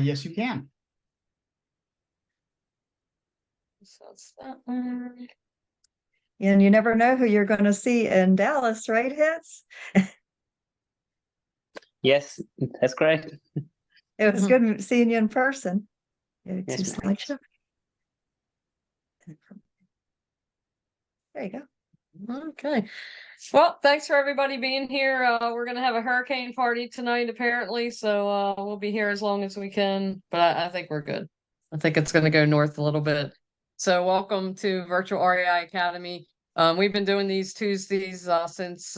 Yes, you can. So it's that one. And you never know who you're going to see in Dallas, right, Hits? Yes, that's correct. It was good seeing you in person. Yes, It's ma'am. slideshow. There you go. Okay. Well, thanks for everybody being here. We're gonna have a hurricane party tonight, apparently, so we'll be here as long as we can. But I think we're good. I think it's gonna go north a little bit. So welcome to Virtual REI Academy. We've been doing these Tuesdays since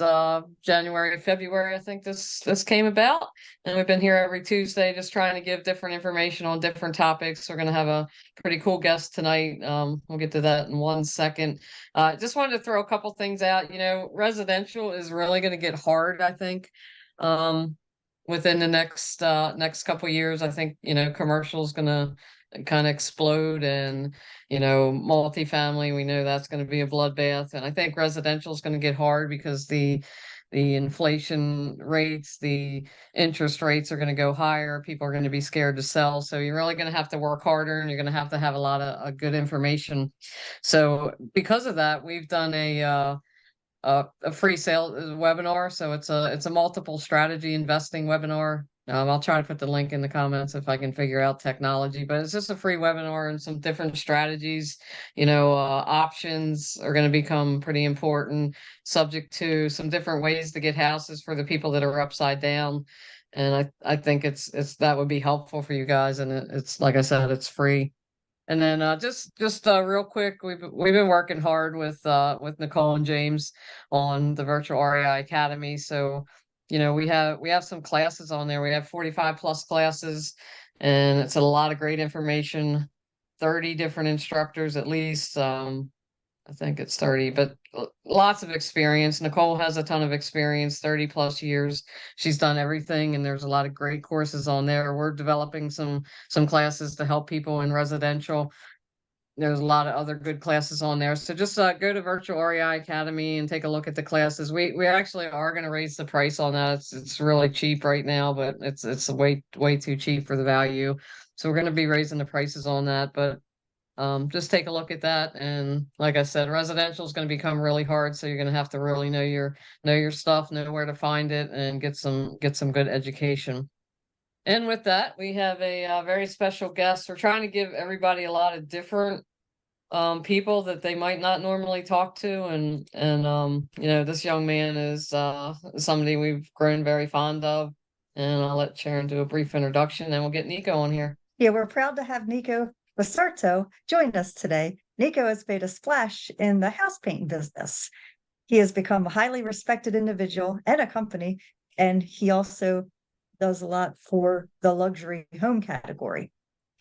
January, February. I think this came about, and we've been here every Tuesday, just trying to give different information on different topics. We're gonna have a pretty cool guest tonight. We'll get to that in 1 second. Just wanted to throw a couple things out. You know, residential is really going to get hard, I think, within the next couple years. I think, you know, commercial is going to kind of explode, and, you know, multifamily, we know that's going to be a bloodbath. And I think residential is going to get hard because the inflation rates, the interest rates are going to go higher. People are going to be scared to sell. So you're really going to have to work harder, and you're going to have a lot of good information. So because of that, we've done a free sale webinar. So it's a multiple strategy investing webinar. I'll try to put the link in the comments if I can figure out technology, but it's just a free webinar and some different strategies. You know, options are going to become pretty important, subject to some different ways to get houses for the people that are upside down. And I think it's that would be helpful for you guys. And it's, like I said, it's free. And then just real quick, we've been working hard with Nicole and James on the Virtual REI Academy. So, you know, we have some classes on there. We have 45 plus classes, and it's a lot of great information. 30 different instructors at least. I think it's 30, but lots of experience. Nicole has a ton of experience, 30 plus years. She's done everything, and there's a lot of great courses on there. We're developing some classes to help people in residential. There's a lot of other good classes on there. So just go to Virtual REI Academy and take a look at the classes. We actually are going to raise the price on that. It's really cheap right now, but it's way too cheap for the value. So we're going to be raising the prices on that, but just take a look at that. And like I said, residential is going to become really hard. So you're going to have to really know your stuff, know where to find it, and get some good education. And with that, we have a very special guest. We're trying to give everybody a lot of different people that they might not normally talk to. And you know, this young man is somebody we've grown very fond of. And I'll let Sharon do a brief introduction, and we'll get Nico on here. Yeah, we're proud to have Nico Basurto join us today. Nico has made a splash in the house painting business. He has become a highly respected individual and a company, and he also does a lot for the luxury home category.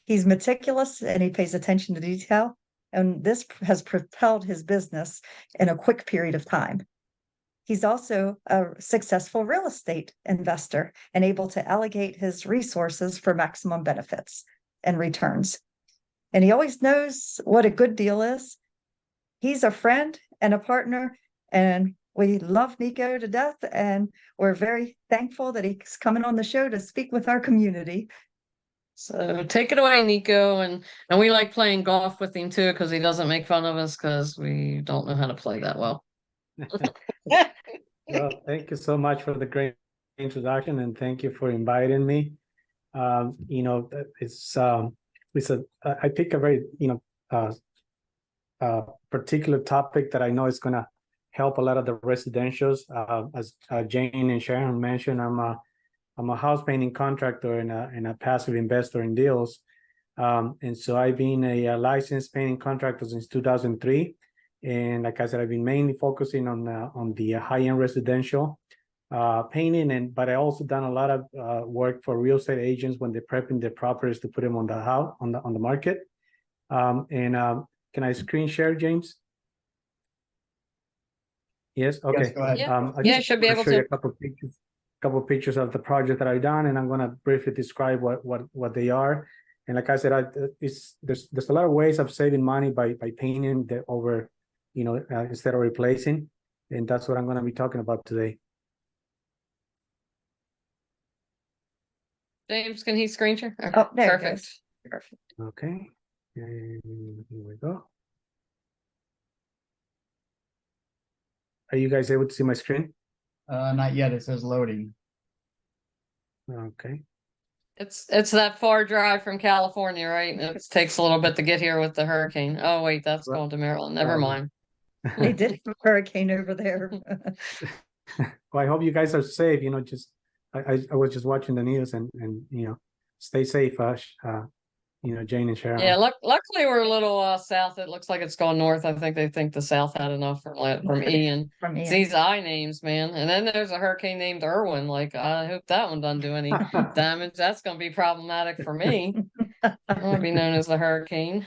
He's meticulous and he pays attention to detail, and this has propelled his business in a quick period of time. He's also a successful real estate investor and able to allocate his resources for maximum benefits and returns. And he always knows what a good deal is. He's a friend and a partner, and we love Nico to death, and we're very thankful that he's coming on the show to speak with our community. So take it away, Nico. And we like playing golf with him too, because he doesn't make fun of us because we don't know how to play that well. Well, thank you so much for the great introduction, and thank you for inviting me. You know, I pick a very, you know, particular topic that I know is going to help a lot of the residentials. As Jane and Sharon mentioned, I'm a house painting contractor and a passive investor in deals. And so I've been a licensed painting contractor since 2003. And like I said, I've been mainly focusing on the high-end residential painting, but I also done a lot of work for real estate agents when they're prepping their properties to put them on the house on the market. Can I screen share, James? Yes. Okay. Yes, go ahead. Yeah, should be able show you to. a couple pictures of the project that I've done, and I'm going to briefly describe what they are. And like I said, there's a lot of ways of saving money by painting over, you know, instead of replacing, and that's what I'm going to be talking about today. James, can he screen share? Okay, Oh, there it perfect. goes. Perfect. Okay, and here we go. Are you guys able to see my screen? Not yet. It says loading. Okay. It's that far drive from California, right? It takes a little bit to get here with the hurricane. Oh wait, that's Right. going to Maryland. Never mind. They did have a hurricane over there. Well, I hope you guys are safe. Just I was just watching the news and stay safe. Jane and Sharon. Yeah, luckily we're a little south. It looks like it's going north. I think they think the south had enough from Ian. From It's Ian. these I names, man. And then there's a hurricane named Irwin. Like I hope that one doesn't do any damage. That's gonna be problematic for me. I want to be known as the hurricane.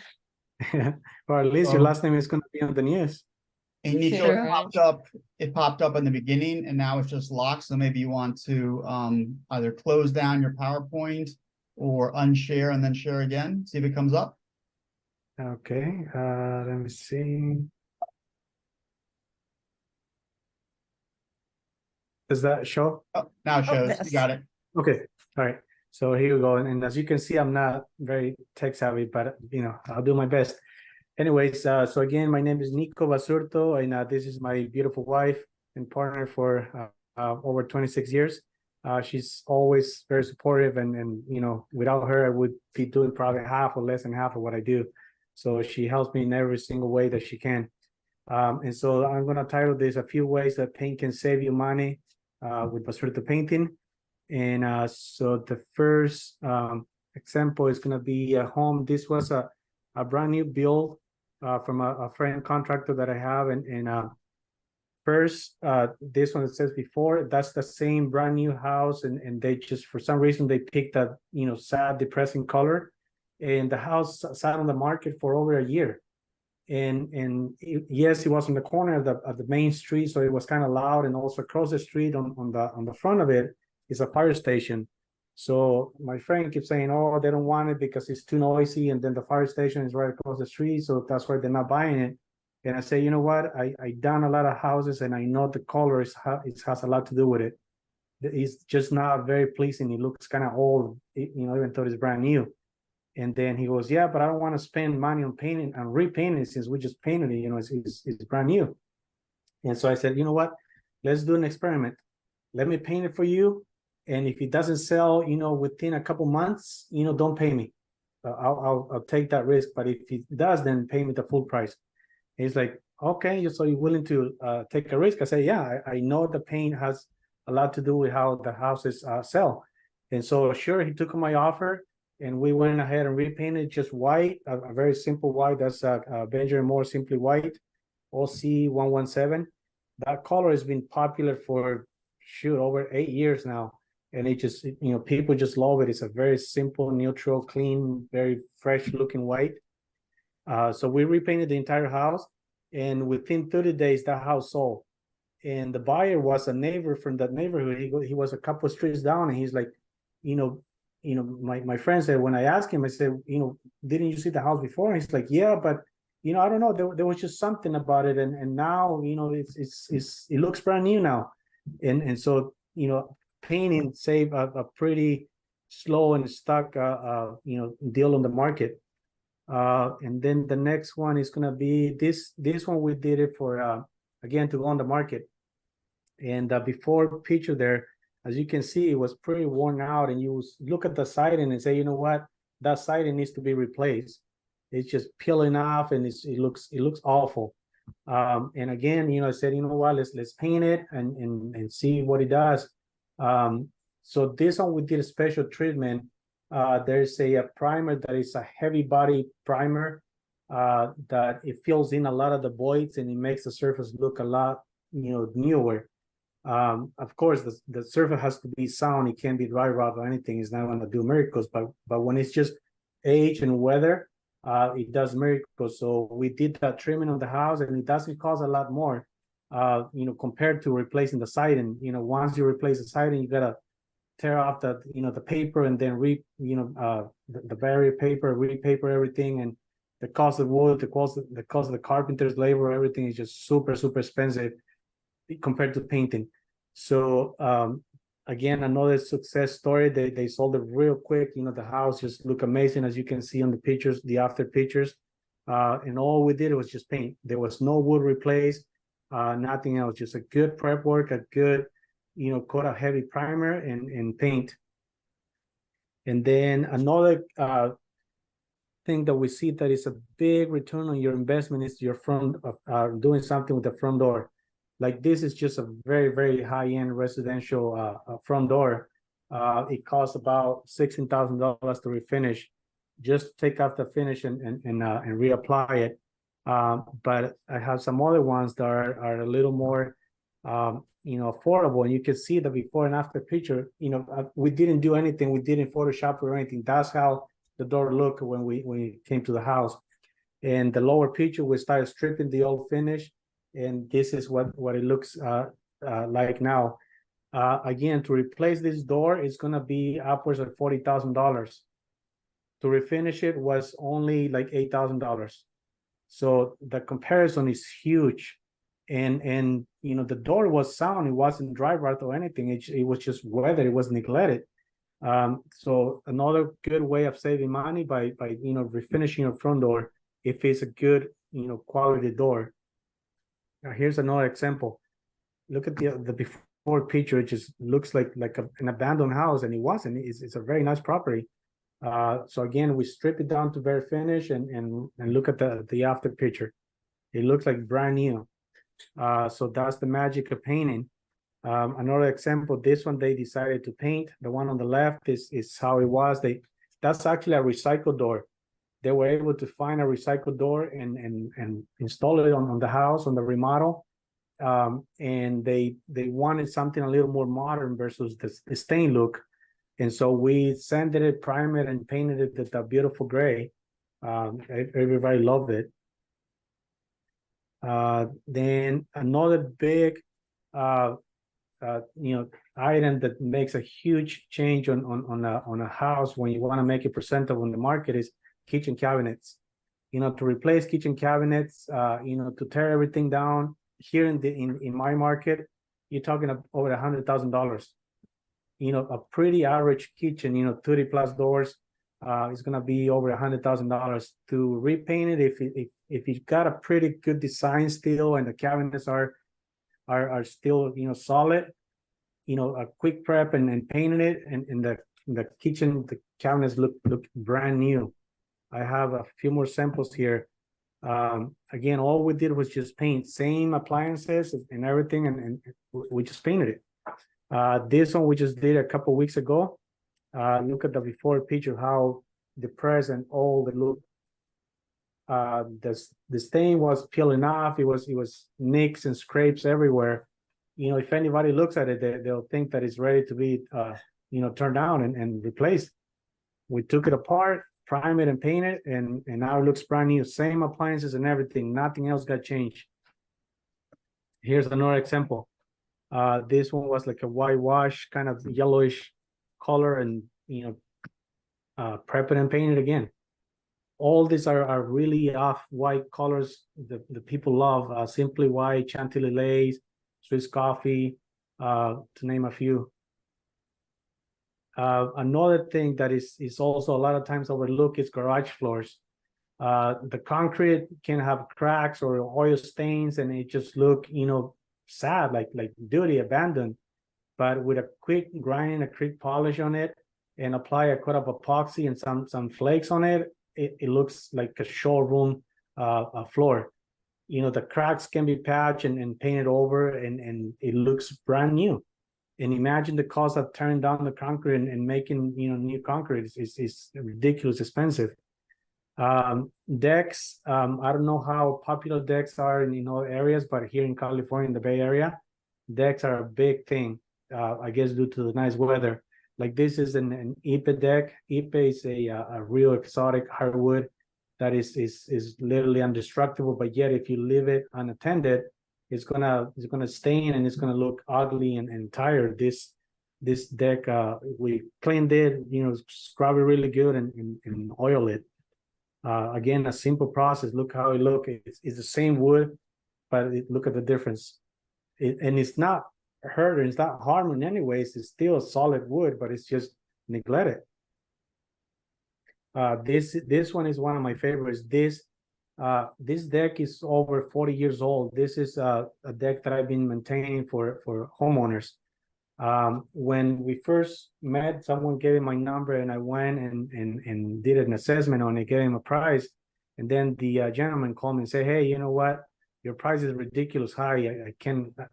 Or at least your Oh. last name is going to be on the news. And Nico, Sure. it popped up in the beginning and now it's just locked. So maybe you want to either close down your PowerPoint or unshare and then share again. See if it comes up. Okay, let me see. Does that show? Oh, now it shows. yes. You got it. Okay, all right. So here we go. And as you can see, I'm not very tech savvy, but I'll do my best. Anyways, so again, my name is Nico Basurto, and this is my beautiful wife and partner for over 26 years. She's always very supportive, and without her, I would be doing probably half or less than half of what I do. So she helps me in every single way that she can. And so I'm going to title this "A Few Ways That Paint Can Save You Money" with Basurto Painting. And so the first example is going to be a home. This was a brand new build from a friend contractor that I have. And first, this one that says before, that's the same brand new house. And they just, for some reason, they picked that, sad, depressing color. And the house sat on the market for over a year. And yes, it was on the corner of the main street, so it was kind of loud. And also across the street on the front of it is a fire station. So my friend keeps saying, oh, they don't want it because it's too noisy, and then the fire station is right across the street, so that's why they're not buying it. And I say, you know what, I done a lot of houses, and I know the color it has a lot to do with it. It's just not very pleasing. It looks kind of old, even though it's brand new. And then he goes, yeah, but I don't want to spend money on painting and repainting it since we just painted it, it's brand new. And so I said, you know what, let's do an experiment. Let me paint it for you. And if it doesn't sell, within a couple months, don't pay me. I'll take that risk. But if it does, then pay me the full price. And he's like, okay, so you're willing to take a risk? I say, yeah, I know the paint has a lot to do with how the houses sell. And so sure, he took my offer. And we went ahead and repainted just white, a very simple white. That's Benjamin Moore Simply White, OC 117. That color has been popular for, over 8 years now. And it just, people just love it. It's a very simple, neutral, clean, very fresh looking white. So we repainted the entire house. And within 30 days, that house sold. And the buyer was a neighbor from that neighborhood. He was a couple of streets down, and he's like, my friend said, when I asked him, I said, didn't you see the house before? And he's like, yeah, but I don't know, there was just something about it, and now it looks brand new now, and so painting saved a pretty slow and stuck deal on the market. And then the next one is gonna be this one. We did it for again to go on the market, and before picture there, as you can see, it was pretty worn out, and you look at the siding and say, you know what, that siding needs to be replaced. It's just peeling off, and it looks awful. And again, I said, you know what, let's paint it and see what it does. So this one we did a special treatment. There's a primer that is a heavy body primer that it fills in a lot of the voids, and it makes the surface look a lot newer. Of course, the surface has to be sound. It can't be dry rot or anything. It's not going to do miracles. But when it's just age and weather, it does miracles. So we did that treatment on the house, and it doesn't cost a lot more, compared to replacing the siding. Once you replace the siding, you gotta tear off the paper, and then the barrier paper, repaper everything, and the cost of wood, the cost of the carpenter's labor, everything is just super expensive compared to painting. So Again, another success story. They sold it real quick. You know, the house just looked amazing, as you can see on the pictures, the after pictures. And all we did was just paint. There was no wood replaced, nothing else. Just a good prep work, a good, you know, coat a heavy primer and paint. And then another thing that we see that is a big return on your investment is your front, doing something with the front door. Like this is just a very, very high-end residential front door. It costs about $16,000 to refinish. Just take off the finish and reapply it. But I have some other ones that are a little more, you know, affordable. And you can see the before and after picture. You know, we didn't do anything. We didn't Photoshop or anything. That's how the door looked when we came to the house. And the lower picture, we started stripping the old finish. And this is what it looks like now. Again, to replace this door is going to be upwards of $40,000. To refinish it was only like $8,000. So the comparison is huge. And you know, the door was sound. It wasn't dry rot or anything. It was just weathered. It was neglected. So another good way of saving money by you know, refinishing your front door if it's a good, you know, quality door. Now here's another example. Look at the before picture. It just looks like an abandoned house, and it wasn't. It's a very nice property. So again, we strip it down to bare finish and look at the after picture. It looks like brand new. So that's the magic of painting. Another example, this one they decided to paint. The one on the left is how it was. That's actually a recycled door. They were able to find a recycled door and install it on the house, on the remodel. And they wanted something a little more modern versus the stain look. And so we sanded it, primed it, and painted it with a beautiful gray. Everybody loved it. Then another big, you know, item that makes a huge change on a house when you want to make it presentable in the market is kitchen cabinets. You know, to replace kitchen cabinets, you know, to tear everything down here in my market, you're talking over $100,000. You know, a pretty average kitchen, you know, 30+ doors, is going to be over $100,000. To repaint it, if you've got a pretty good design still and the cabinets are still, you know, solid, you know, a quick prep and painting it, and in the kitchen, the cabinets look brand new. I have a few more samples here. Again, all we did was just paint, same appliances and everything, and we just painted it. This one we just did a couple weeks ago. Look at the before picture, how depressed and old it looked. The stain was peeling off. It was nicks and scrapes everywhere. You know, if anybody looks at it, they'll think that it's ready to be, you know, turned down and replaced. We took it apart, prime it and paint it, and now it looks brand new. Same appliances and everything. Nothing else got changed. Here's another example. This one was like a whitewash, kind of yellowish color, and you know, prep it and paint it again. All these are really off-white colors the people love. Simply White, Chantilly Lace, Swiss Coffee, to name a few. Another thing that is also a lot of times overlooked is garage floors. The concrete can have cracks or oil stains, and it just look, you know, sad, like dirty, abandoned. But with a quick grinding, a quick polish on it, and apply a coat of epoxy and some flakes on it, it looks like a showroom floor. You know, the cracks can be patched and painted over, and it looks brand new. And imagine the cost of tearing down the concrete and making, you know, new concrete is ridiculous expensive. Decks, I don't know how popular decks are in other areas, but here in California, in the Bay Area, decks are a big thing. I guess due to the nice weather. Like this is an Ipe deck. Ipe is a real exotic hardwood that is literally indestructible, but yet if you leave it unattended, it's gonna stain and it's gonna look ugly and tired. This deck, we cleaned it, you know, scrub it really good and oil it. Again, a simple process. Look how it looks. It's the same wood, but look at the difference. And it's not hurt, and it's not harming anyways. It's still solid wood, but it's just neglected. This one is one of my favorites. This deck is over 40 years old. This is a deck that I've been maintaining for homeowners. When we first met, someone gave me my number, and I went and did an assessment on it, gave him a price, and then the gentleman called me and said, "Hey, you know what? Your price is ridiculous high.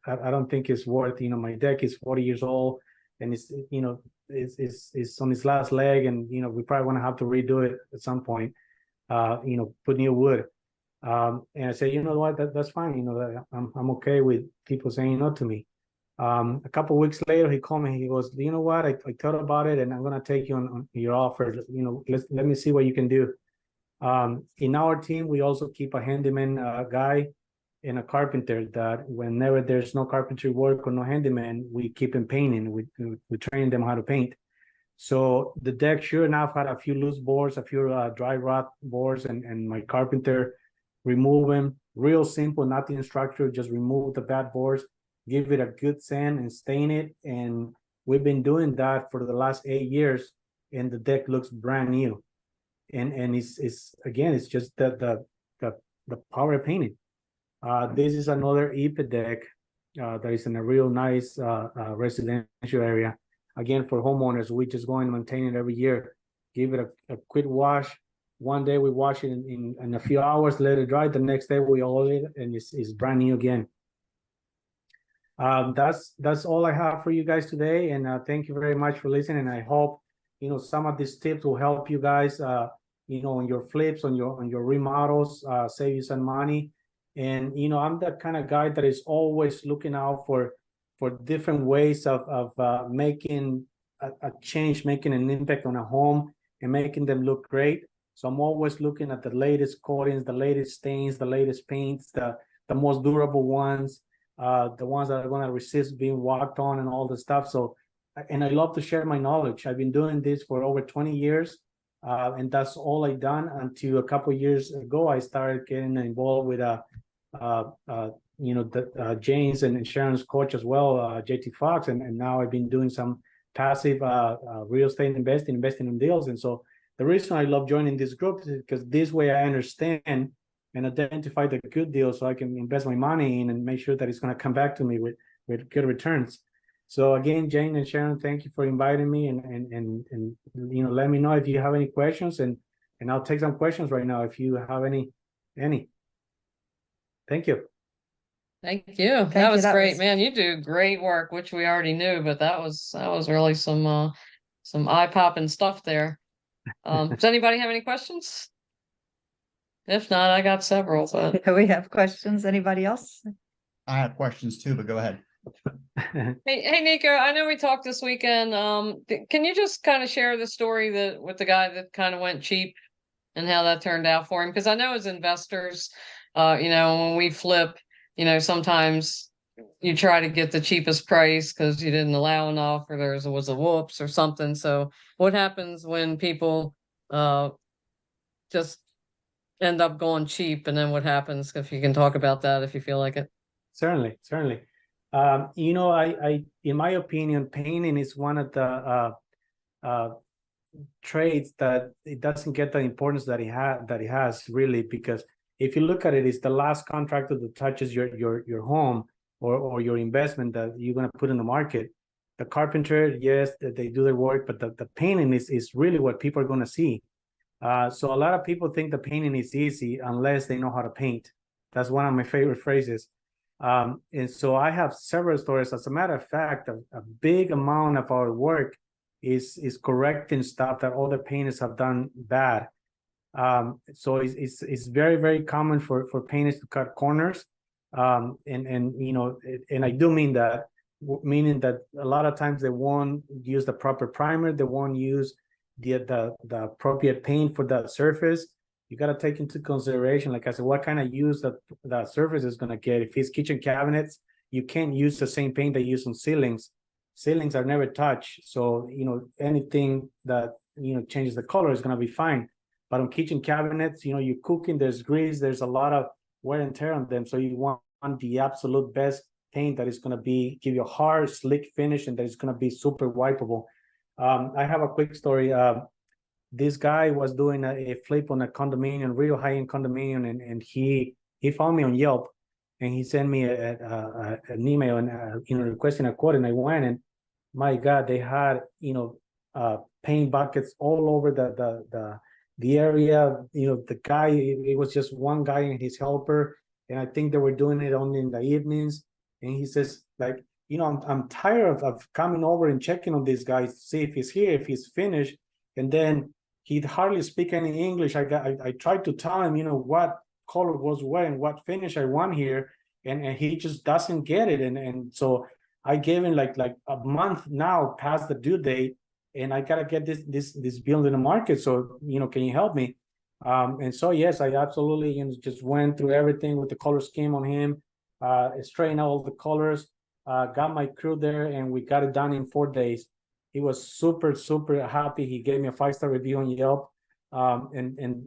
I don't think it's worth. My deck is 40 years old, and it's it's on its last leg, and we probably want to have to redo it at some point. Put new wood." And I said, "You know what? That's fine. I'm okay with people saying no to me." A couple of weeks later, he called me. He goes, "You know what? I thought about it, and I'm gonna take you on your offer. Let me see what you can do." In our team, we also keep a handyman guy and a carpenter that whenever there's no carpentry work or no handyman, we keep him painting. We train them how to paint. So the deck, sure enough, had a few loose boards, a few dry rot boards, and my carpenter remove them. Real simple, nothing structured, just remove the bad boards, give it a good sand and stain it. And we've been doing that for the last 8 years, and the deck looks brand new. And it's just the power of painting. This is another IPA deck that is in a real nice residential area. Again, for homeowners, we just go and maintain it every year. Give it a quick wash. One day we wash it in a few hours, let it dry. The next day we oil it, and it's brand new again. That's all I have for you guys today, and thank you very much for listening. I hope some of these tips will help you guys on your flips, on your remodels, save you some money. And I'm the kind of guy that is always looking out for different ways of making a change, making an impact on a home, and making them look great. So I'm always looking at the latest coatings, the latest stains, the latest paints, the most durable ones, the ones that are going to resist being walked on, and all the stuff. So, and I love to share my knowledge. I've been doing this for over 20 years, and that's all I've done until a couple of years ago. I started getting involved with James and Sharon's coach as well, JT Fox, and now I've been doing some passive real estate investing in deals. And so the reason I love joining this group is because this way I understand and identify the good deals, so I can invest my money in and make sure that it's going to come back to me with good returns. So again, Jane and Sharon, thank you for inviting me, and let me know if you have any questions, and I'll take some questions right now if you have any. Thank you. Thank you. That was great, man. You do great work, which we already knew, but that was really some eye-popping stuff there. Does anybody have any questions? If not, I got several. But we have questions. Anybody else? I have questions too, but go ahead. Hey, Nico, I know we talked this weekend. Can you just kind of share the story with the guy that kind of went cheap and how that turned out for him? Because I know as investors, when we flip, sometimes you try to get the cheapest price because you didn't allow enough, or there was a whoops or something. So what happens when people just end up going cheap, and then what happens? If you can talk about that, if you feel like it. Certainly. I in my opinion, painting is one of the trades that it doesn't get the importance that it has really, because if you look at it, it's the last contractor that touches your home or your investment that you're going to put in the market. The carpenter, yes, they do their work, but the painting is really what people are going to see. So a lot of people think the painting is easy unless they know how to paint. That's one of my favorite phrases. And so I have several stories. As a matter of fact, a big amount of our work is correcting stuff that other painters have done bad. So it's very, very common for painters to cut corners. And I do mean that, meaning that a lot of times they won't use the proper primer, they won't use the appropriate paint for that surface. You got to take into consideration, like I said, what kind of use that surface is going to get. If it's kitchen cabinets, you can't use the same paint they use on ceilings. Ceilings are never touched, so anything that changes the color is going to be fine. But on kitchen cabinets, you're cooking, there's grease, there's a lot of wear and tear on them, so you want the absolute best paint that is going to give you a hard, slick finish, and that is going to be super wipeable. I have a quick story. This guy was doing a flip on a condominium, real high-end condominium, and he found me on Yelp, and he sent me an email and requesting a quote, and I went, and my God, they had paint buckets all over the area. The guy, it was just one guy and his helper, and I think they were doing it only in the evenings. And he says, like, I'm tired of coming over and checking on this guy to see if he's here, if he's finished, and then he'd hardly speak any English. I tried to tell him, what color was where and what finish I want here, and he just doesn't get it. And so I gave him like a month now past the due date, and I gotta get this build in the market. So can you help me? And so yes, I absolutely just went through everything with the color scheme on him, straightened out all the colors, got my crew there, and we got it done in 4 days. He was super happy. He gave me a 5-star review on Yelp. And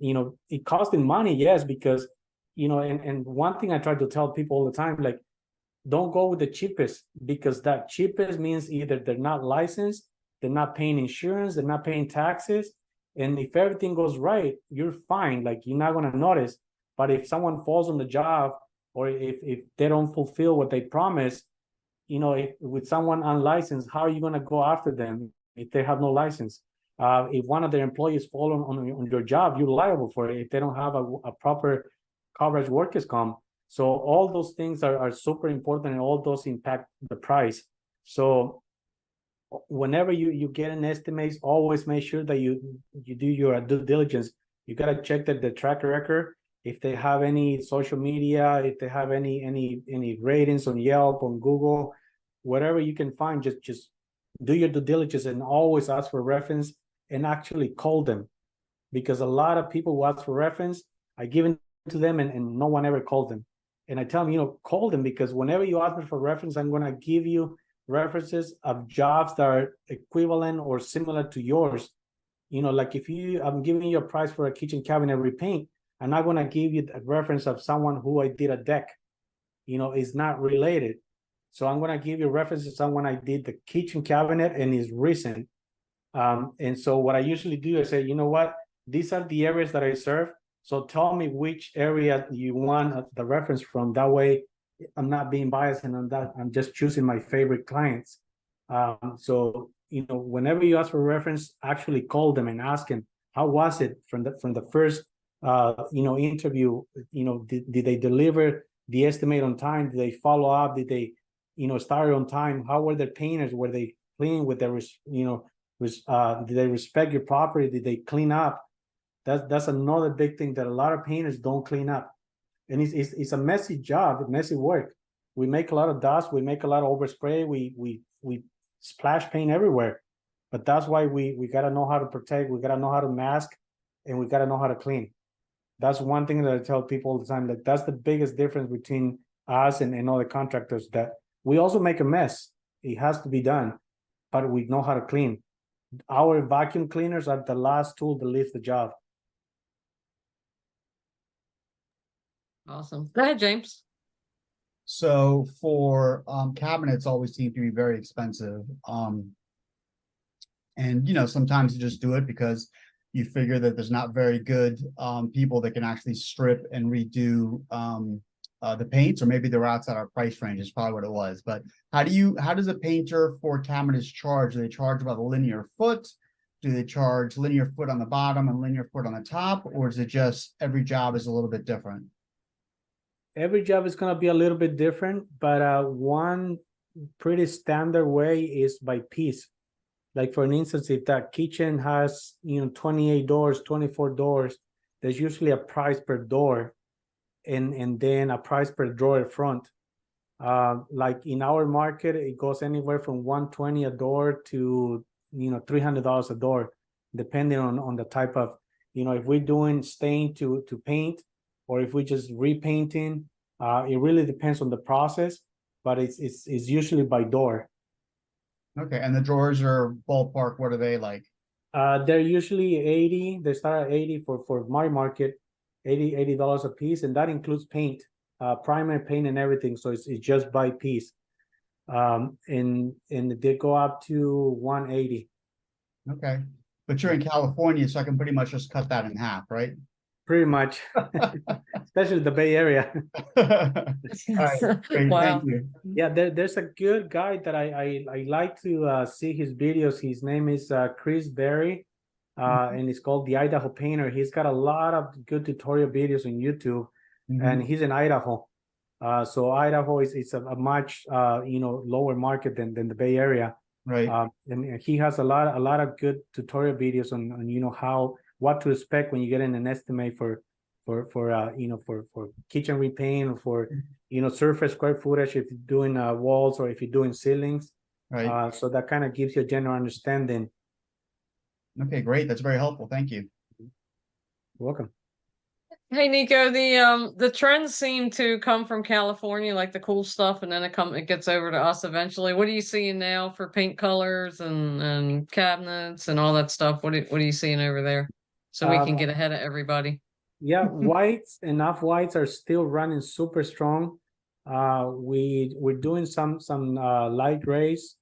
it cost him money, yes, because and one thing I try to tell people all the time, like, don't go with the cheapest, because that cheapest means either they're not licensed, they're not paying insurance, they're not paying taxes. And if everything goes right, you're fine. Like, you're not going to notice. But if someone falls on the job, or if they don't fulfill what they promise, with someone unlicensed, how are you going to go after them if they have no license? If one of their employees fall on your job, you're liable for it if they don't have a proper coverage workers' comp. So all those things are super important, and all those impact the price. So whenever you get an estimate, always make sure that you do your due diligence. You got to check that the track record, if they have any social media, if they have any ratings on Yelp, on Google, whatever you can find, just do your due diligence, and always ask for reference, and actually call them, because a lot of people who ask for reference, I give it to them, and no one ever called them. And I tell them, call them, because whenever you ask me for reference, I'm going to give you references of jobs that are equivalent or similar to yours. Like if I'm giving you a price for a kitchen cabinet repaint, I'm not going to give you a reference of someone who I did a deck. Is not related. So I'm going to give you a reference to someone I did the kitchen cabinet and is recent. And so what I usually do is say, what? These are the areas that I serve. So tell me which area you want the reference from. That way, I'm not being biased, and I'm just choosing my favorite clients. So whenever you ask for a reference, actually call them and ask them, how was it from the first interview? Did they deliver the estimate on time? Did they follow up? Did they start on time? How were their painters? Were they clean with their did they respect your property? Did they clean up? That's another big thing that a lot of painters don't clean up. And it's a messy job, messy work. We make a lot of dust, we make a lot of overspray, we splash paint everywhere. But that's why we gotta know how to protect, we gotta know how to mask, and we gotta know how to clean. That's one thing that I tell people all the time, that that's the biggest difference between us and other contractors, that we also make a mess. It has to be done, but we know how to clean. Our vacuum cleaners are the last tool to leave the job. Awesome. Go ahead, James. So for cabinets always seem to be very expensive. And sometimes you just do it because you figure that there's not very good people that can actually strip and redo the paints, or maybe they're outside our price range is probably what it was. But how does a painter for cabinets charge? Do they charge about a linear foot? Do they charge linear foot on the bottom and linear foot on the top? Or is it just every job is a little bit different? Every job is going to be a little bit different, but one pretty standard way is by piece. Like for instance, if that kitchen has 28 doors, 24 doors, there's usually a price per door, and then a price per drawer front. Like in our market, it goes anywhere from $120 a door to $300 a door, depending on the type of, if we're doing stain to paint, or if we're just repainting. It really depends on the process, but it's usually by door. Okay, and the drawers are ballpark, what are they like? They're usually 80. They start at 80 for my market, $80 a piece, and that includes paint, primer, paint, and everything. So it's just by piece. And it did go up to 180. Okay, but you're in California, so I can pretty much just cut that in half, right? Pretty much, especially the Bay Area. All right, great, Wow. thank you. Yeah, there's a good guy that I like to see his videos. His name is Chris Berry, and it's called The Idaho Painter. He's got a lot of good tutorial videos on YouTube, and he's in Idaho. So Idaho is a much lower market than the Bay Area. Right, And he has a lot of good tutorial videos on what to expect when you get in an estimate for kitchen repaint, or for surface square footage if you're doing walls or if you're doing ceilings. right. So that kind of gives you a general understanding. Okay, great. That's very helpful. Thank you. You're welcome. Hey Nico, the trends seem to come from California, like the cool stuff, and then it gets over to us eventually. What are you seeing now for paint colors and cabinets and all that stuff? What are you seeing over there? So we can get ahead of everybody. Yeah, whites and off-whites are still running super strong. We're doing some light grays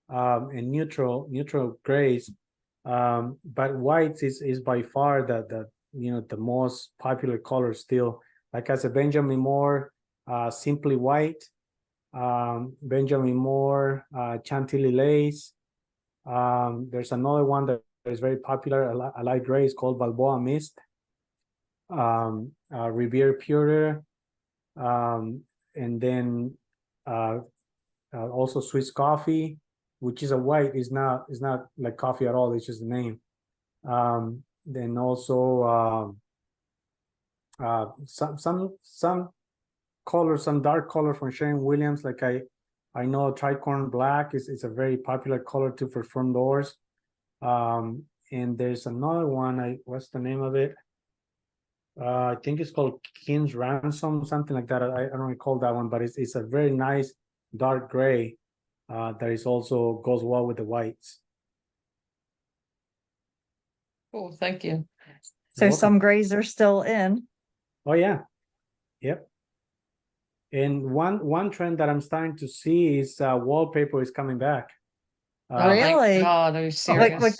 and neutral grays. But whites is by far the most popular color still. Like I said, Benjamin Moore, Simply White, Benjamin Moore, Chantilly Lace. There's another one that is very popular, a light gray, is called Balboa Mist. Revere Pure, and then also Swiss Coffee, which is a white, is not like coffee at all, it's just the name. Then also some color, some dark color from Sherwin Williams, like I know Tricorn Black is a very popular color too for front doors. And there's another one, what's the name of it? I think it's called King's Ransom, something like that. I don't recall that one, but it's a very nice dark gray that is also goes well with the whites. Cool, thank you. So You're some grays are still in. Oh yeah, yep. And one trend that I'm starting to see is wallpaper is coming back. Oh my Really? God, are you Like, serious?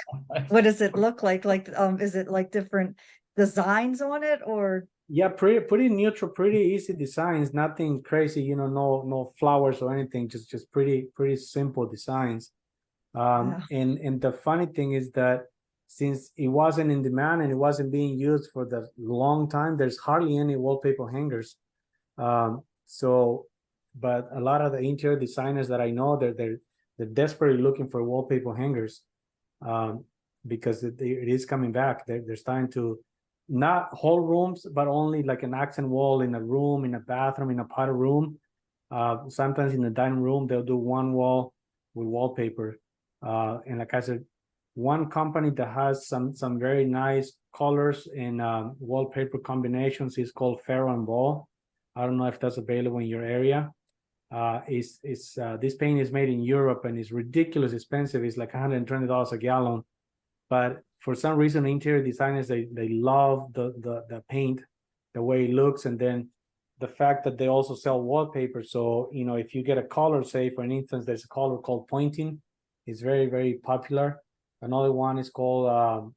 what does it look like? Like, is it like different designs on it, or? Yeah, pretty neutral, pretty easy designs, nothing crazy, no flowers or anything, just pretty simple designs. Yeah. And the funny thing is that since it wasn't in demand and it wasn't being used for the long time, there's hardly any wallpaper hangers. So, but a lot of the interior designers that I know, they're desperately looking for wallpaper hangers, because it is coming back. They're starting to, not whole rooms, but only like an accent wall in a room, in a bathroom, in a part of room. Sometimes in the dining room, they'll do one wall with wallpaper. And like I said, one company that has some very nice colors and wallpaper combinations is called Ferro and Ball. I don't know if that's available in your area. This paint is made in Europe and it's ridiculous expensive. It's like $120 a gallon. But for some reason, interior designers, they love the paint, the way it looks, and then the fact that they also sell wallpaper. So, if you get a color, say for instance, there's a color called Pointing. It's very, very popular. Another one is called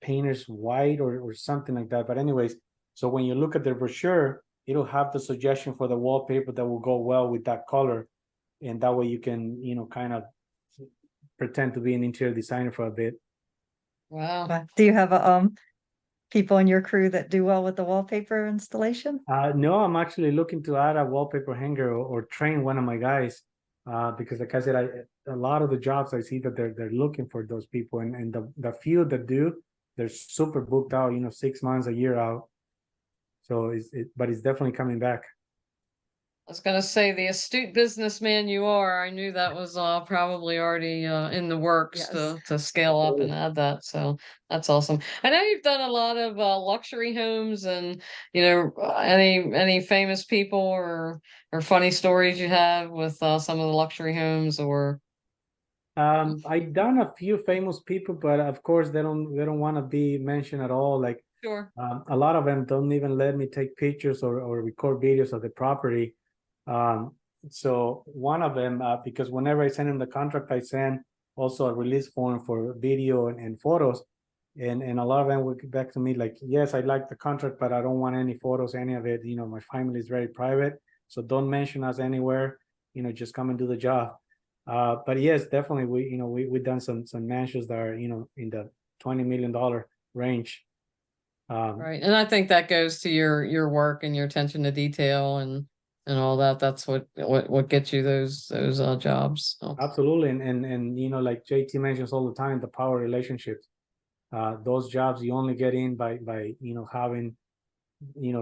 Painter's White or something like that. But anyways, so when you look at the brochure, it'll have the suggestion for the wallpaper that will go well with that color. And that way you can, kind of pretend to be an interior designer for a bit. Wow. Do you have people in your crew that do well with the wallpaper installation? No, I'm actually looking to add a wallpaper hanger or train one of my guys, because like I said, a lot of the jobs I see that they're looking for those people, and the few that do, they're super booked out, 6 months, a year out. So but it's definitely coming back. I was gonna say, the astute businessman you are, I knew that was probably already in the works Yes. to scale up and add that. So that's awesome. I know you've done a lot of luxury homes, and any famous people or funny stories you have with some of the luxury homes, or I've done a few famous people, but of course they don't want to be mentioned at all. Like sure. a lot of them don't even let me take pictures or record videos of the property. So one of them, because whenever I send him the contract, I send also a release form for video and photos. And a lot of them would get back to me like, yes, I like the contract, but I don't want any photos, any of it. My family is very private, so don't mention us anywhere. Just come and do the job. But yes, definitely we've done some mansions that are in the $20 million range. Right, and I think that goes to your work and your attention to detail and all that. That's what gets you those jobs. So. Absolutely, and like JT mentions all the time, the power relationships. Those jobs you only get in by having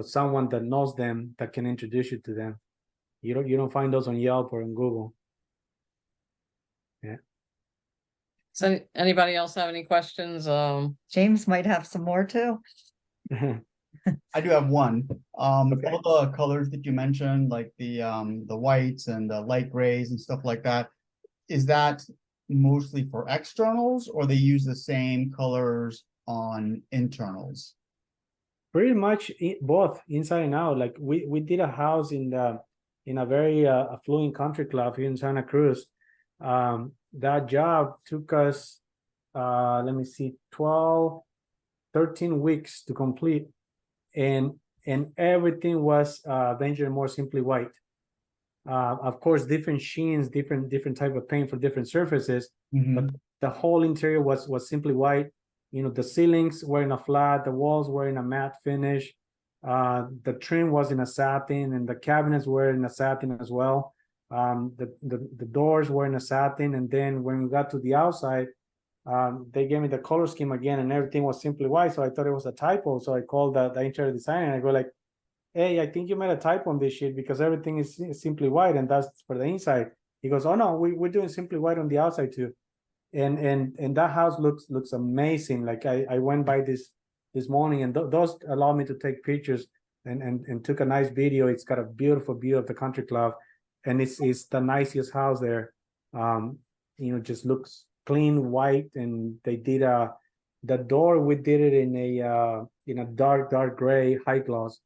someone that knows them that can introduce you to them. You don't find those on Yelp or on Google. Yeah. So anybody else have any questions? James might have some more too. I do have one. Okay. All the colors that you mentioned, like the whites and the light grays and stuff like that, is that mostly for externals, or they use the same colors on internals? Pretty much both inside and out. Like we did a house in a very affluent country club here in Santa Cruz. That job took us let me see, 13 weeks to complete, and everything was Benjamin Moore Simply White. Of course, different sheens, different type of paint for different surfaces, but the whole interior was simply white. The ceilings were in a flat, the walls were in a matte finish, the trim was in a satin, and the cabinets were in a satin as well. The doors were in a satin, and then when we got to the outside, they gave me the color scheme again, and everything was simply white. So I thought it was a typo. So I called the interior designer and I go like, hey, I think you made a typo on this sheet because everything is simply white and that's for the inside. He goes, oh no, we're doing simply white on the outside too. And that house looks amazing. Like I went by this morning, and those allow me to take pictures and took a nice video. It's got a beautiful view of the country club, and it's the nicest house there. Just looks clean white, and they did the door, we did it in a dark gray high gloss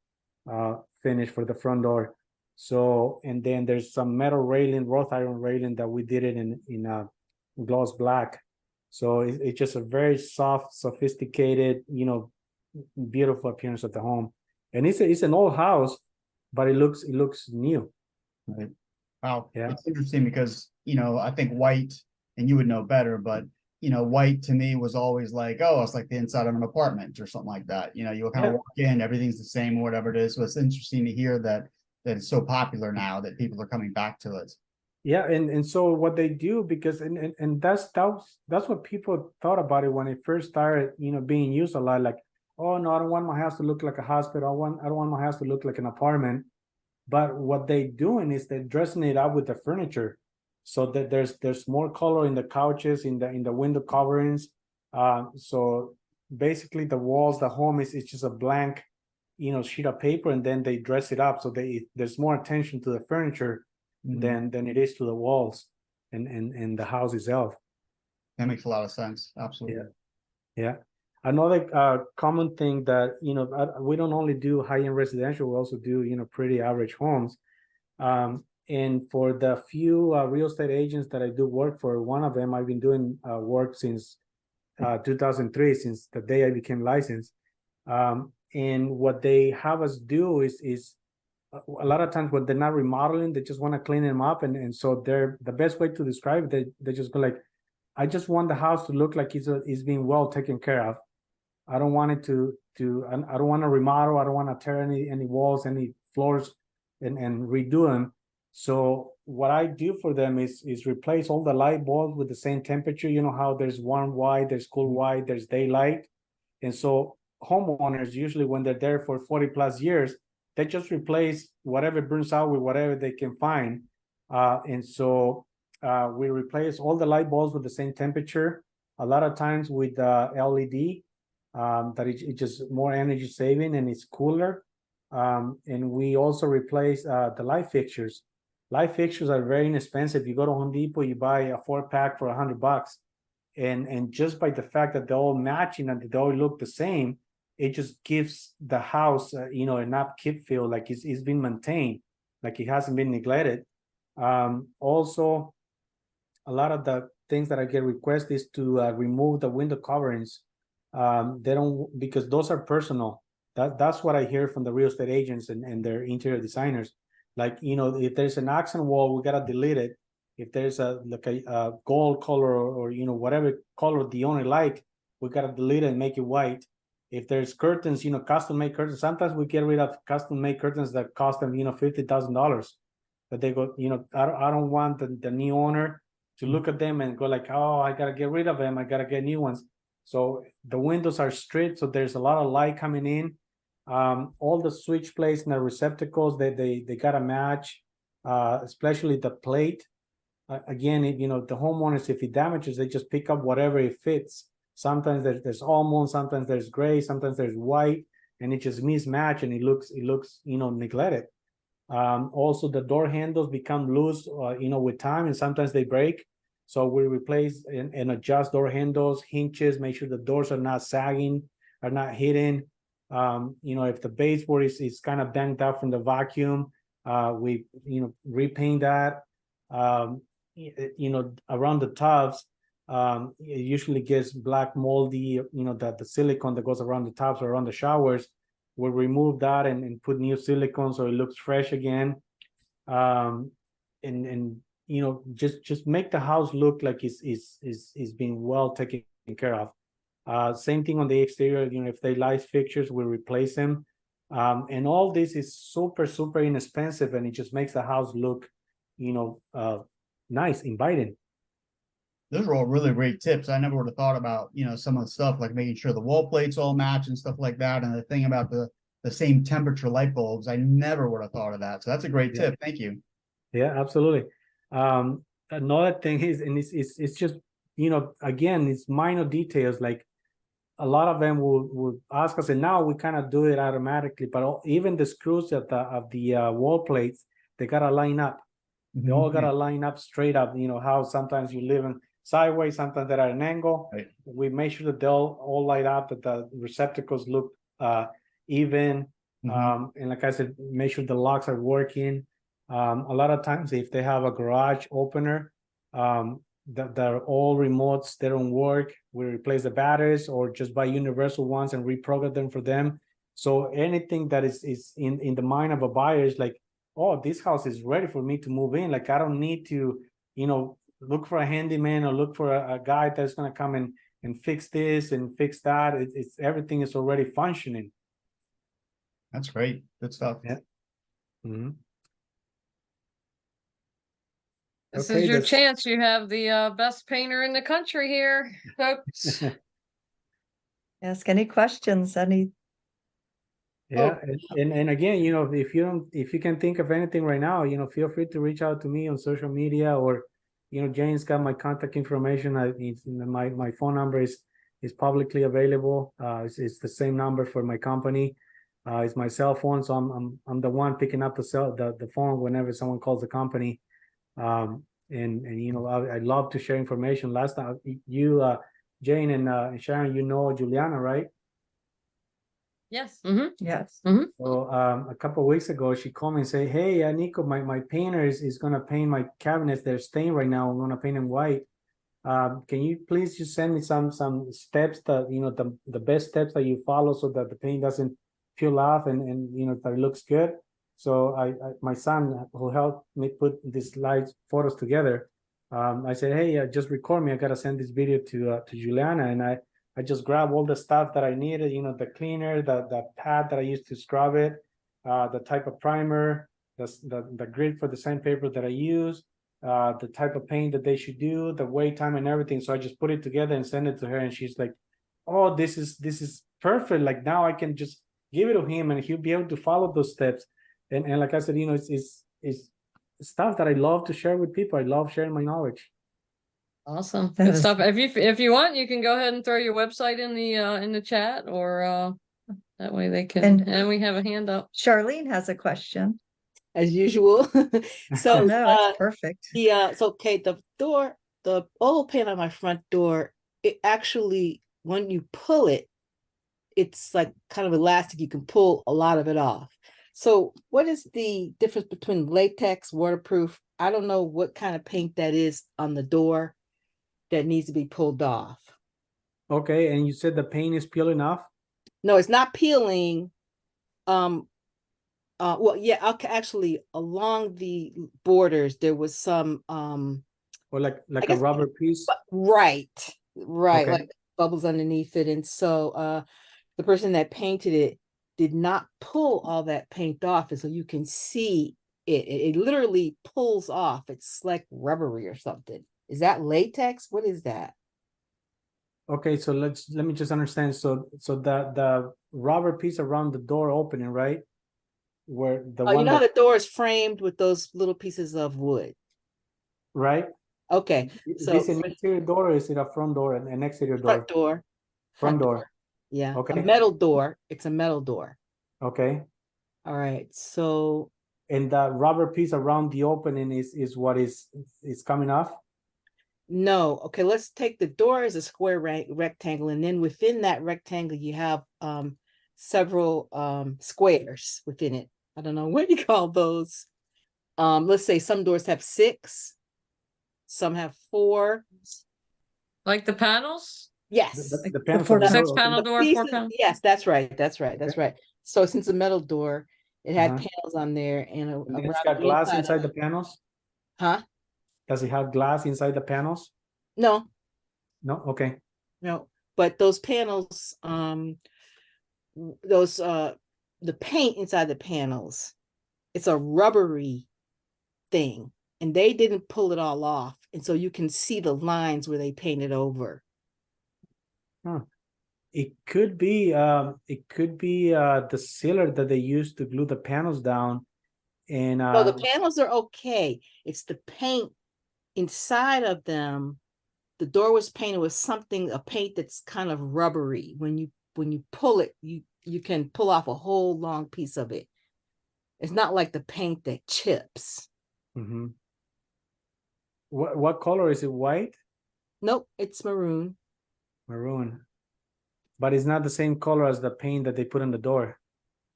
finish for the front door. So, and then there's some metal railing, wrought iron railing that we did it in a gloss black. So it's just a very soft, sophisticated, beautiful appearance of the home. And it's an old house, but it looks new. Right. Wow. Yeah. It's interesting because, I think white, and you would know better, but white to me was always like, oh, it's like the inside of an apartment or something like that. You kind of walk in, everything's the same or whatever it is. So it's interesting to hear that it's so popular now that people are coming back to it. Yeah, and so what they do, because and that's what people thought about it when it first started, being used a lot. Like, oh no, I don't want my house to look like a hospital. I don't want my house to look like an apartment. But what they doing is they're dressing it up with the furniture, so that there's more color in the couches, in the window coverings. So basically, the walls, the home is just a blank, sheet of paper, and then they dress it up so there's more attention to the furniture than it is to the walls and the house itself. That makes a lot of sense. Absolutely. Yeah. Another common thing that we don't only do high-end residential, we also do pretty average homes. And for the few real estate agents that I do work for, one of them I've been doing work since 2003, since the day I became licensed. And what they have us do is a lot of times when they're not remodeling, they just want to clean them up, and so the best way to describe it, they just go like, I just want the house to look like it's being well taken care of. I don't want it to I don't want to remodel. I don't want to tear any walls, any floors, and redo them. So what I do for them is replace all the light bulbs with the same temperature. You know how there's warm white, there's cool white, there's daylight, and so homeowners usually when they're there for 40 plus years, they just replace whatever burns out with whatever they can find. And so we replace all the light bulbs with the same temperature, a lot of times with LED, that it's just more energy saving and it's cooler. And we also replace the light fixtures. Light fixtures are very inexpensive. You go to Home Depot, you buy a 4-pack for $100. And just by the fact that they're all matching and they all look the same, it just gives the house, an upkeep feel, like it's been maintained, like it hasn't been neglected. Also, a lot of the things that I get requested is to remove the window coverings. They don't, because those are personal. That's what I hear from the real estate agents and their interior designers. Like, you know, if there's an accent wall, we gotta delete it. If there's a gold color or you know, whatever color the owner like, we gotta delete it and make it white. If there's curtains, you know, custom made curtains, sometimes we get rid of custom made curtains that cost them, you know, $50,000. But they go, you know, I don't want the new owner to look at them and go like, oh, I gotta get rid of them, I gotta get new ones. So the windows are stripped, so there's a lot of light coming in. All the switch plates and the receptacles, they gotta match, especially the plate. Again, you know, the homeowners, if it damages, they just pick up whatever it fits. Sometimes there's almond, sometimes there's gray, sometimes there's white, and it just mismatch and it looks, you know, neglected. Also the door handles become loose, you know, with time, and sometimes they break. So we replace and adjust door handles, hinges, make sure the doors are not sagging, are not hidden. You know, if the baseboard is kind of banged out from the vacuum, we, you know, repaint that. You know, around the tubs, it usually gets black moldy, you know, the silicone that goes around the tubs or around the showers. We'll remove that and put new silicone so it looks fresh again. And you know, just make the house look like it's being well taken care of. Same thing on the exterior, you know, if they light fixtures, we replace them. And all this is super inexpensive, and it just makes the house look, you know, nice, inviting. Those are all really great tips. I never would have thought about, you know, some of the stuff like making sure the wall plates all match and stuff like that. And the thing about the same temperature light bulbs, I never would have thought of that. So that's a great tip. Thank you. Yeah, absolutely. Another thing is, and it's just, you know, again, it's minor details. Like a lot of them will ask us, and now we kind of do it automatically. But even the screws of the wall plates, they gotta line up. They all gotta line up straight up. You know how sometimes you live in sideways, sometimes they're at an angle. Right. We make sure that they'll all light up, that the receptacles look even. And like I said, make sure the locks are working. A lot of times if they have a garage opener, that they're all remotes, they don't work, we replace the batteries or just buy universal ones and reprogram them for them. So anything that is in the mind of a buyer is like, oh, this house is ready for me to move in. Like I don't need to, you know, look for a handyman or look for a guy that's going to come and fix this and fix that. It's everything is already functioning. That's great. Good stuff. Yeah. Mm-hmm. This Okay, is your chance. You have the best painter in the country here, folks. Ask any questions, any. Yeah, and again, you know, if you can think of anything right now, you know, feel free to reach out to me on social media, or, you know, Jane's got my contact information. My phone number is publicly available. It's the same number for my company. It's my cell phone, so I'm the one picking up the phone whenever someone calls the company. And you know, I love to share information. Last time you Jane and Sharon, you know Juliana, right? Yes. Yes. So a couple of weeks ago, she called me and said, "Hey, Nico, my painter is gonna paint my cabinets. They're stained right now. I'm gonna paint them white. Can you please just send me some steps that, you know, the best steps that you follow so that the paint doesn't peel off and you know, that it looks good." So my son, who helped me put these slide photos together, I said, "Hey, just record me. I gotta send this video to Juliana." And I just grabbed all the stuff that I needed, you know, the cleaner, the pad that I used to scrub it, the type of primer, the grid for the sandpaper that I use, the type of paint that they should do, the wait time and everything. So I just put it together and send it to her, and she's like, "Oh, this is perfect. Like now I can just give it to him and he'll be able to follow those steps." And like I said, you know, it's stuff that I love to share with people. I love sharing my knowledge. Awesome. That Good is- stuff. If you want, you can go ahead and throw your website in the chat, or that way they can. And we have a hand up. Charlene has a question. As usual. So No, that's perfect. the old paint on my front door, it actually, when you pull it, it's like kind of elastic. You can pull a lot of it off. So what is the difference between latex, waterproof, I don't know what kind of paint that is on the door that needs to be pulled off. Okay, and you said the paint is peeling off? No, it's not peeling. Well, yeah, actually along the borders there was some Or I like a guess- rubber piece? right, Okay. like bubbles underneath it. And so the person that painted it did not pull all that paint off, and so you can see it literally pulls off. It's like rubbery or something. Is that latex? What is that? Okay, so let me just understand. So the rubber piece around the door opening, right? Where the Oh, you one know how that, the door is framed with those little pieces of wood. right? Okay, Is so this an interior door or is it a front door and an exterior front door? door. Front door. Yeah, a Okay. metal door. It's a metal door. Okay. All right, so And the rubber piece around the opening is what is coming off? no, okay, let's take the door as a square rectangle, and then within that rectangle, you have several squares within it. I don't know what you call those. Let's say some doors have 6, some have 4. Like the panels? Yes. The panels for of the the- door. 6-panel Okay. door, Pieces- 4-panel? yes, that's right. That's right. So since a metal door, it had Uh-huh. panels on there and And then it's around got the glass inside inside of the it. panels? Huh? Does it have glass inside the panels? No, No? Okay. no. But those panels, those the paint inside the panels, it's a rubbery thing, and they didn't pull it all off, and so you can see the lines where they painted over. It could be the sealer that they use to glue the panels down. And So the panels are okay. It's the paint inside of them. The door was painted with something, a paint that's kind of rubbery. When you pull it, you can pull off a whole long piece of it. It's not like the paint that chips. mhm. What color is it? White? Nope, it's maroon. Maroon. But it's not the same color as the paint that they put on the door.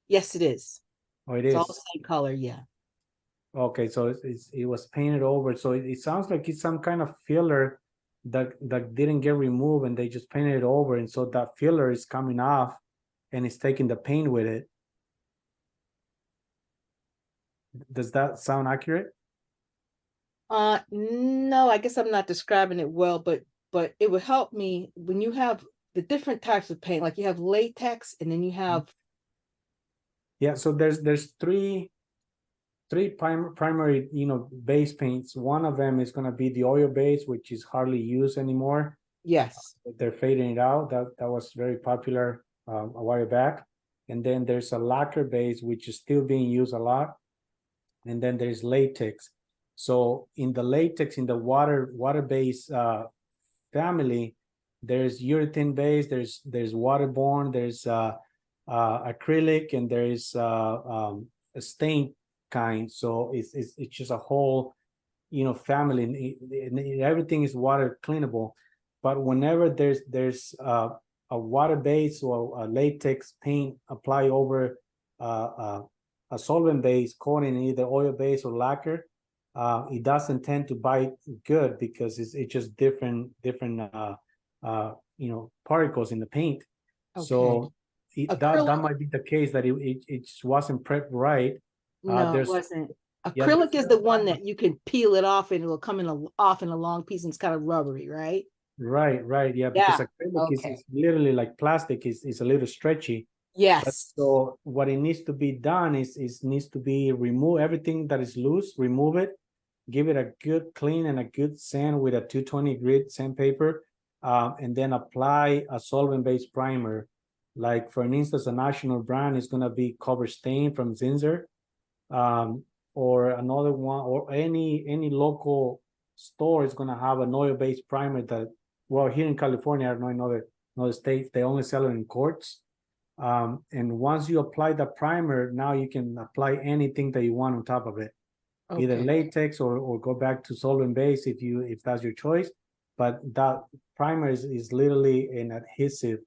Yes, it is. Oh, it It's is. all the same color, yeah. Okay, so it was painted over. So it sounds like it's some kind of filler that didn't get removed and they just painted it over. And so that filler is coming off and it's taking the paint with it. Does that sound accurate? No, I guess I'm not describing it well, but it would help me when you have the different types of paint, like you have latex and then you have Yeah, so there's three primary, base paints. One of them is going to be the oil base, which is hardly used anymore. yes. They're fading it out. That was very popular a while back. And then there's a lacquer base, which is still being used a lot. And then there's latex. So in the latex, in the water-based family, there's urethane base, there's waterborne, there's acrylic, and there's a stain kind. So it's just a whole family, and everything is water cleanable. But whenever there's a water base or a latex paint apply over a solvent base coating, either oil base or lacquer, it doesn't tend to bite good because it's just different particles in the paint. So that might be the case, that it just wasn't prepped right. No, it there's wasn't. yeah, Acrylic there's is the one that you can peel it off and it'll come off in a long piece and it's kind of rubbery, right? right, yeah, because Yeah, acrylic okay. is literally like plastic, is a little stretchy. Yes. So what it needs to be done is needs to be remove everything that is loose, remove it, give it a good clean and a good sand with a 220 grit sandpaper, and then apply a solvent-based primer. Like for instance, a national brand is going to be Cover Stain from Zinsser, or another one, or any local store is going to have an oil-based primer that, well, here in California, I don't know, in other states, they only sell it in quarts. And once you apply the primer, now you can apply anything that you want on top of it, either latex or go back to solvent base if that's your choice. But that primer is literally an adhesive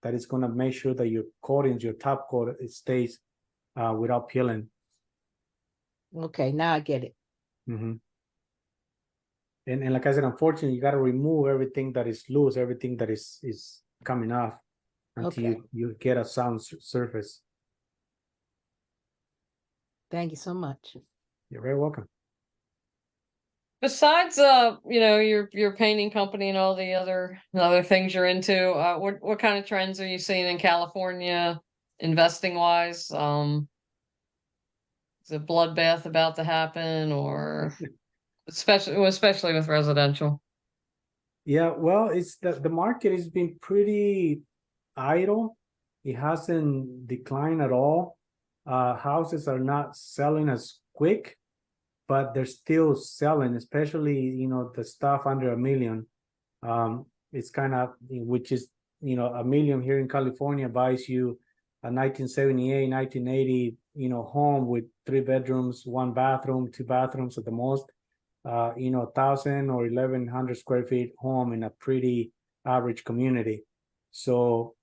that is going to make sure that your coatings, your top coat, it stays without peeling. Okay, now I get it. Mm-hmm. And like I said, unfortunately, you got to remove everything that is loose, everything that is coming off until Okay. you get a sound surface. Thank you so much. You're very welcome. Besides, your painting company and all the other things you're into, what kind of trends are you seeing in California, investing wise? Is a bloodbath about to happen, or especially with residential? Yeah, well, it's the market has been pretty idle. It hasn't declined at all. Houses are not selling as quick, but they're still selling, especially, the stuff under $1 million. It's kind of, which is, $1 million here in California buys you a 1978, 1980, home with 3 bedrooms, 1 bathroom, 2 bathrooms at the most. 1,000 or 1,100 square feet home in a pretty average community. So,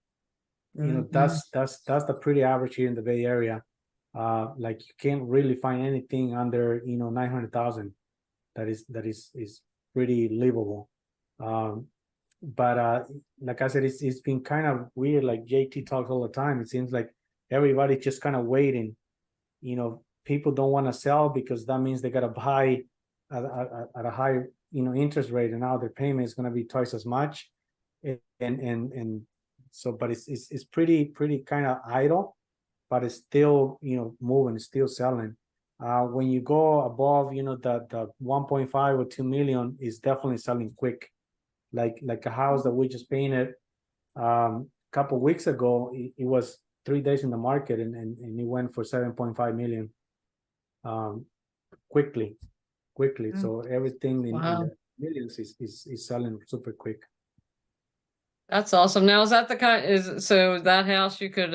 that's the pretty average here in the Bay Area. Like you can't really find anything under 900,000 that is pretty livable. But like I said, it's been kind of weird. Like JT talks all the time. It seems like everybody's just kind of waiting. People don't want to sell because that means they got to buy at a high interest rate, and now their payment is going to be twice as much. And so, but it's pretty kind of idle, but it's still moving, it's still selling. When you go above the 1.5 or 2 million, is definitely selling quick. Like a house that we just painted a couple weeks ago, it was 3 days in the market, and it went for 7.5 million quickly. So everything in Wow. the millions is selling super quick. That's awesome. Now, is that the kind, so that house you could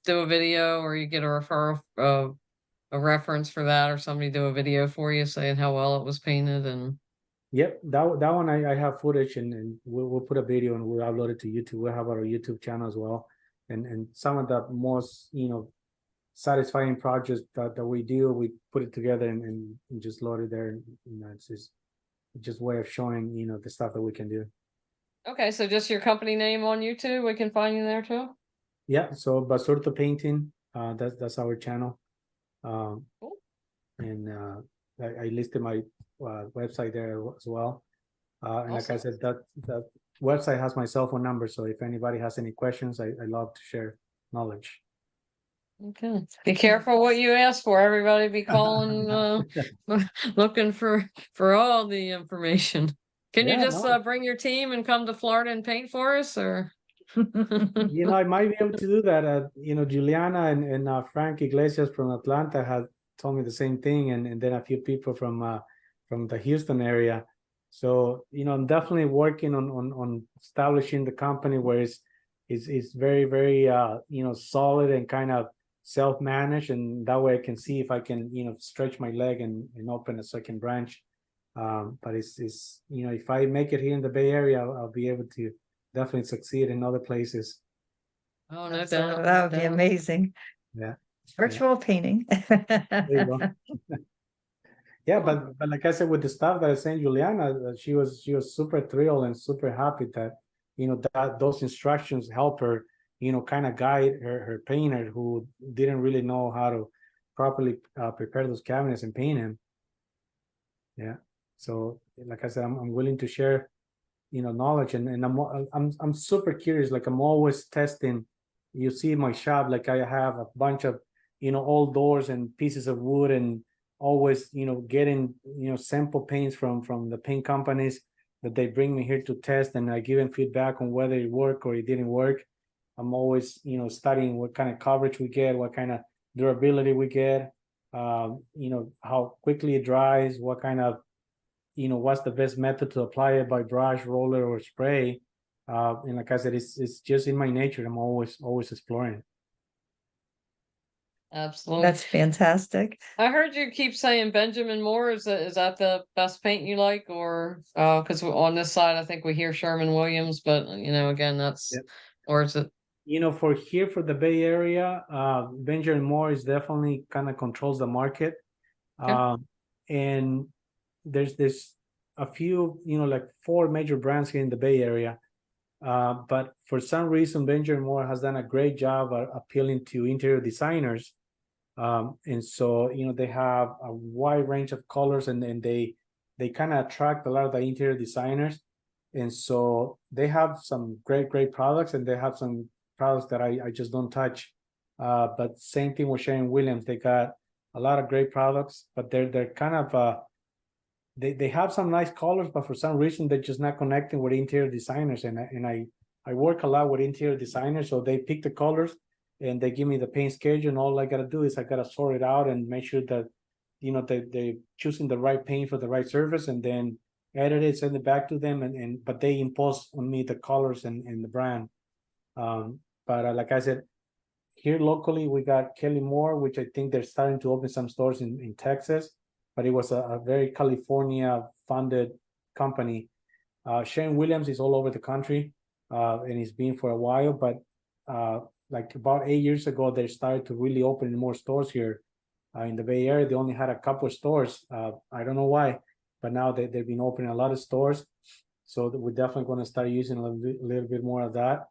do a video, or you get a referral, a reference for that, or somebody do a video for you saying how well it was painted? And Yep, that one I have footage, and we'll put a video and we'll upload it to YouTube. We'll have our YouTube channel as well. And some of the most satisfying projects that we do, we put it together and just load it there. And it's just way of showing the stuff that we can do. okay, so just your company name on YouTube, we can find you there too. Yeah, so Basurto Painting, that's our channel. Cool. And I listed my website there as well. And like I Awesome. said, that website has my cell phone number, so if anybody has any questions, I love to share knowledge. Okay. Be careful what you ask for. Everybody be calling, looking for all the information. Can you Yeah, just no. bring your team and come to Florida and paint for us, or? I might be able to do that. Juliana and Frank Iglesias from Atlanta had told me the same thing, and then a few people from the Houston area. So I'm definitely working on establishing the company where it's very, very solid and kind of self-managed, and that way I can see if I can stretch my leg and open a second branch. But it's if I make it here in the Bay Area, I'll be able to definitely succeed in other places. Oh, no So doubt. that would be amazing. Yeah. Virtual painting. There you go. Yeah, but like I said, with the stuff that I sent Juliana, she was super thrilled and super happy that that those instructions help her kind of guide her painter who didn't really know how to properly prepare those cabinets and paint them. Yeah, so like I said, I'm willing to share knowledge, and I'm super curious. Like I'm always testing. You see my shop, like I have a bunch of old doors and pieces of wood, and always getting sample paints from the paint companies that they bring me here to test, and I give them feedback on whether it worked or it didn't work. I'm always studying what kind of coverage we get, what kind of durability we get, how quickly it dries, what kind of what's the best method to apply it, by brush, roller, or spray. And like I said, it's just in my nature. I'm always exploring. Absolutely. That's fantastic. I heard you keep saying Benjamin Moore. Is that the best paint you like, or because on this side I think we hear Sherman Williams, but again that's Yep. Or is it? For the Bay Area, Benjamin Moore is definitely kind of controls the market. Okay. And there's this a few, like 4 major brands here in the Bay Area. But for some reason, Benjamin Moore has done a great job appealing to interior designers. And so, they have a wide range of colors, and they kind of attract a lot of the interior designers. And so they have some great products, and they have some products that I just don't touch. But same thing with Sherwin-Williams. They got a lot of great products, but they're kind of they have some nice colors, but for some reason they're just not connecting with interior designers. And I work a lot with interior designers, so they pick the colors and they give me the paint schedule, and all I gotta do is I gotta sort it out and make sure that they're choosing the right paint for the right surface, and then edit it, send it back to them, but they impose on me the colors and the brand. But like I said, here locally we got Kelly Moore, which I think they're starting to open some stores in Texas, but it was a very California funded company. Sherwin-Williams is all over the country, and it's been for a while, but like about 8 years ago, they started to really open more stores here in the Bay Area. They only had a couple of stores. I don't know why, but now they've been opening a lot of stores. So we're definitely going to start using a little bit more of that.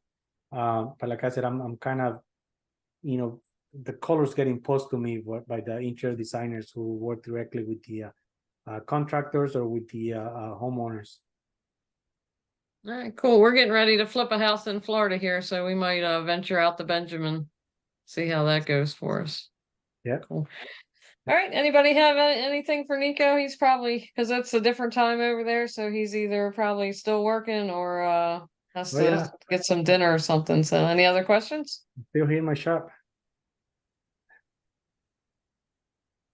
But like I said, I'm kind of, the colors get imposed to me by the interior designers who work directly with the contractors or with the homeowners. All right, cool. We're getting ready to flip a house in Florida here, so we might venture out to Benjamin, see how that goes for us. Yeah. Cool. All right. Anybody have anything for Nico? He's probably, because it's a different time over there, so he's either probably still working or has to get some dinner or something. So, any other questions? Still here in my shop.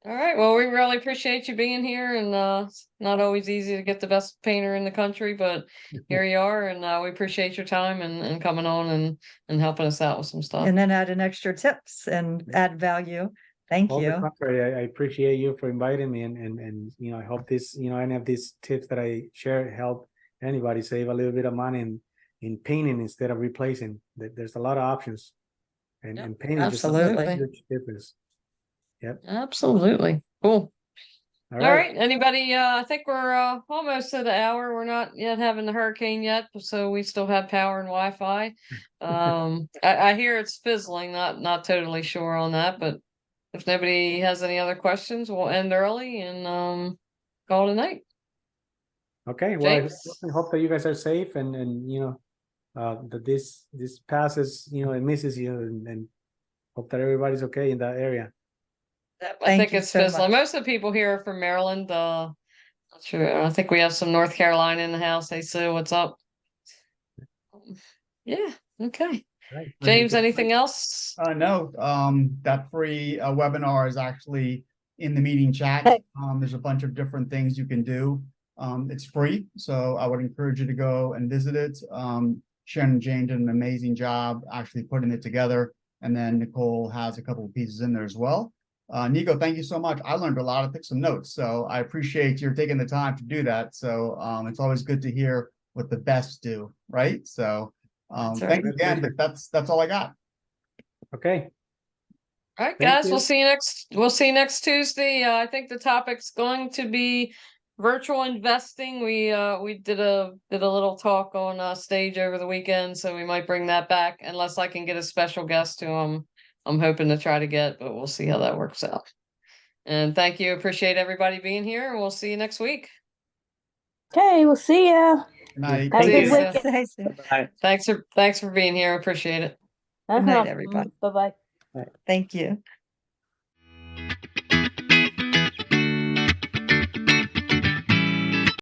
All right. Well, we really appreciate you being here, and it's not always easy to get the best painter in the country, but here you are, and we appreciate your time and coming on and helping us out with some stuff. And then add in extra tips and add value. Thank you. I appreciate you for inviting me, and I hope this, any of these tips that I share help anybody save a little bit of money in painting instead of replacing. There's a lot of options, and painting absolutely. just a huge difference. Yep. Absolutely. Cool. All right. Anybody, I think we're almost to the hour. We're not yet having the hurricane yet, so we still have power and Wi-Fi. I hear it's fizzling, not totally sure on that, but if nobody has any other questions, we'll end early and call it a night. Okay. Well, James? I hope that you guys are safe and that this passes, it misses you, and hope that everybody's okay in that area. I think it's fizzling. Most of the people here are from Maryland. Not sure. I think we have some North Carolina in the house. Hey, Sue, what's up? Yeah. Okay. Right. James, anything else? No. That free webinar is actually in the meeting chat. There's a bunch of different things you can do. It's free, so I would encourage you to go and visit it. Sharon and Jane did an amazing job actually putting it together, and then Nicole has a couple of pieces in there as well. Nico, thank you so much. I learned a lot. I took some notes, so I appreciate your taking the time to do that. So it's always good to hear what the best do, right? So thank you again, but that's all I got. Okay. All right, guys, we'll see you next Tuesday. I think the topic's going to be virtual investing. We did a little talk on stage over the weekend, so we might bring that back unless I can get a special guest to I'm hoping to try to get, but we'll see how that works out. And thank you. Appreciate everybody being here, and we'll see you next week. Okay, we'll see ya. Good night. Have a good weekend. Thanks for being here. Appreciate it. Good night, everybody. Bye-bye. Thank you.